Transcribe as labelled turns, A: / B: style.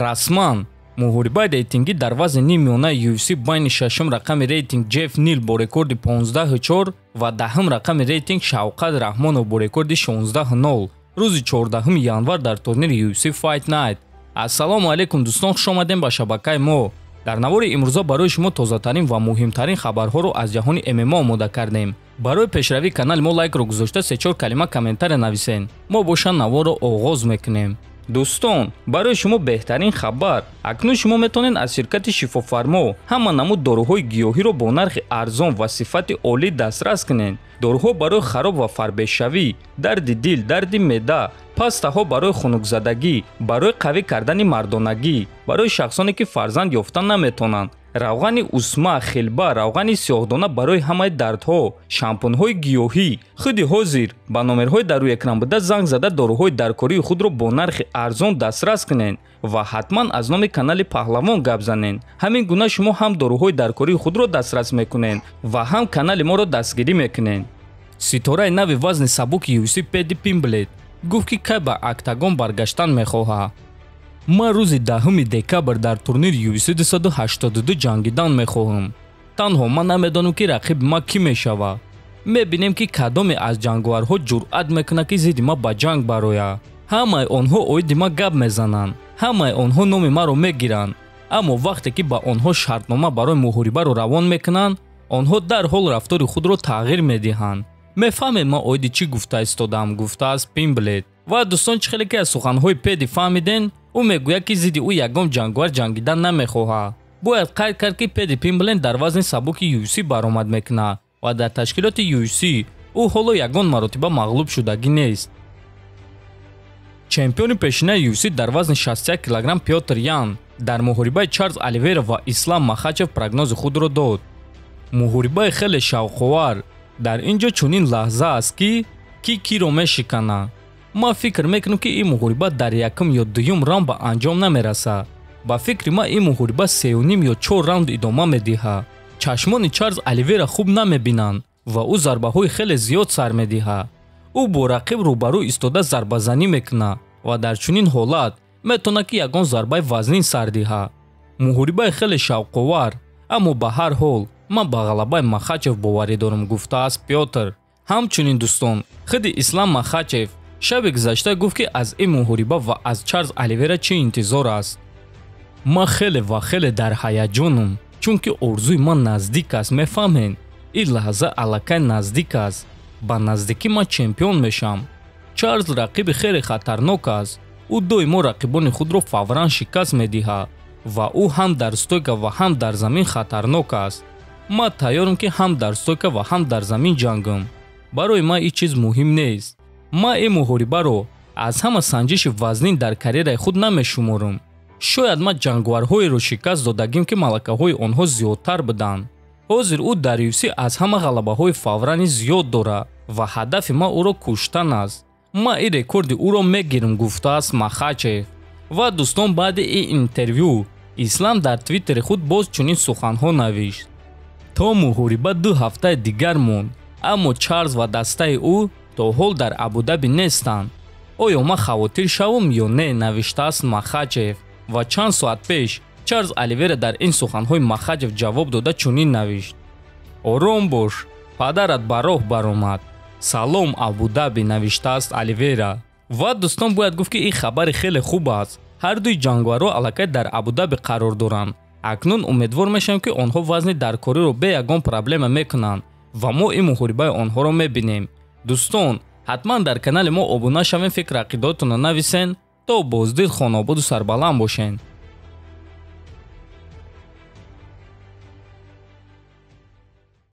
A: расман муҳорибаи рейтингӣ дар вазни нимёнаи UFC байни шашум рақами рейтинг Ҷефф Нил бо рекорди 15-4 ва даҳум рақами рейтинг Шавқат Раҳмонов бо рекорди 16-0 рӯзи 14 январ дар турнири UFC Fight Night. Ассалому алайкум дӯстон, хуш омадем ба шабакаи мо. дар навори имрӯза барои шумо тозатарин ва муҳимтарин хабарҳоро аз ҷаҳони ММА омода кардем. барои пешравии канали мо лайкро гузошта 3-4 калима комментария нависен. мо боша наворо оғоз мекунем. дӯстон, барои шумо беҳтарин хабар. акнун шумо метавонед аз ширкати шифофармо ҳама намуд доруҳои гиёҳиро бо нархи арзон ва сифати олӣ дастрас кунед. доруҳо барои хароб ва фарбешавӣ, дарди дил, дарди меъда, пастаҳо барои хунукзадагӣ, барои қавӣ кардани мардонагӣ, барои шахсоне ки фарзанд ёфта наметавонанд, равғани усма, хелба, равғани сиёҳдона барои ҳамаи дардҳо, шампунҳои гиёҳӣ. худи ҳозир ба номерҳои дар рӯи экран буда занг зада доруҳои даркории худро бо нархи арзон дастрас кунед ва ҳатман аз номи канали Паҳлавон гап занед. ҳамин гуна шумо ҳам доруҳои даркории худро дастрас мекунед ва ҳам канали моро дастгирӣ мекунед. ситораи нави вазни сабуки UFC Пэдди Пимблет гуфт ки кай ба октагон баргаштан мехоҳад. ман рӯзи 10 декабр дар турнири UFC 282 ҷангидан мехоҳам. танҳо ман намедонам ки рақиби ман кӣ мешавад. мебинем ки кадоме аз ҷанговарҳо ҷуръат мекунад ки зидди ман ба ҷанг барояд. ҳамаи онҳо оиди ман гап мезананд, ҳамаи онҳо номи маро мегиранд, аммо вақте ки ба онҳо шартнома барои муҳорибаро равон мекунанд, онҳо дарҳол рафтори худро тағйир медиҳанд. мефаҳмед ман оиди чӣ гуфта истодам, гуфтааст Пимблет. ва дӯстон, чӣ хеле ки аз суханҳои Пэдди фаҳмиден, ӯ мегӯяд ки зидди ӯ ягон ҷанговар ҷангидан намехоҳад. бояд қайд кард ки Пэдди Пимблет дар вазни сабуки UFC баромад мекунад ва дар ташкилоти UFC ӯ ҳоло ягон маротиба мағлуб шудагӣ нест. чемпиони пешинаи UFC дар вазни 61 кг Пётр Ян дар муҳорибаи Чарлз Оливейра ва Ислам Махачев прогнози худро дод. муҳорибаи хеле шавқовар. дар ин ҷо чунин лаҳза аст ки киро мешиканад. ман фикр мекунам ки ин муҳориба дар якум ё дуюм раунд ба анҷом намерасад. ба фикри ман ин муҳориба 3.5 ё 4 раунд идома медиҳад. чашмони Чарлз Оливейра хуб намебинанд ва ӯ зарбаҳои хеле зиёд сар медиҳад. ӯ бо рақиб рӯбарӯ истода зарбазанӣ мекунад ва дар чунин ҳолат метавонад ки ягон зарбаи вазнин сар диҳад. муҳорибаи хеле шавқовар, аммо ба ҳар ҳол ман ба ғалабаи Махачев боварӣ дорам, гуфтааст Пётр. ҳамчунин дӯстон, худи Ислам Махачев шаби гузашта гуфт ки аз ин муҳориба ва аз Чарлз Оливейра чӣ интизор аст. ман хеле ва хеле дар ҳаяҷонам, чунки орзуи ман наздик аст. мефаҳмед, ин лаҳза аллакай наздик аст. ба наздикӣ ман чемпион мешам. Чарлз рақиби хеле хатарнок аст. ӯ доимо рақибони худро фавран шикаст медиҳад ва ӯ ҳам дар стойка ва ҳам дар замин хатарнок аст. ман тайёрам ки ҳам дар стойка ва ҳам дар замин ҷангам. барои ман ин чиз муҳим нест. ман ин муҳорибаро аз ҳама санҷиши вазнин дар карьераи худ намешуморам. шояд ман ҷанговарҳоеро шикаст додагим ки малакаҳои онҳо зиёдтар буданд. ҳозир ӯ дар UFC аз ҳама ғалабаҳои фаврани зиёд дорад ва ҳадафи ман ӯро куштан аст. ман ин рекорди ӯро мегирам, гуфтааст Махачев. ва дӯстон, баъди ин интервю Ислам дар твиттери худ боз чунин суханҳо навишт. то муҳориба 2 ҳафтаи дигар монд, аммо Чарлз ва дастаи ӯ то ҳол дар Абу-Даби нестанд. оё ман хавотир шавам ё не, навиштааст Махачев. ва чанд соат пеш Чарлз Оливейра дар ин суханҳои Махачев ҷавоб дода чунин навишт. ором бош, падарат ба роҳ баромад. салом Абу-Даби, навиштааст Оливейра. ва дӯстон, бояд гуфт ки ин хабари хеле хуб аст. ҳар дуи ҷангварҳо аллакай дар Абу-Даби қарор доранд. акнун умедвор мешавам ки онҳо вазни даркориро бе ягон проблема мекунанд ва мо ин муҳорибаи онҳоро мебинем. дӯстон, ҳатман дар канали мо обуна шавем, фикр ақидотонро нависен. то боздид хонободу сарбаланд бошен.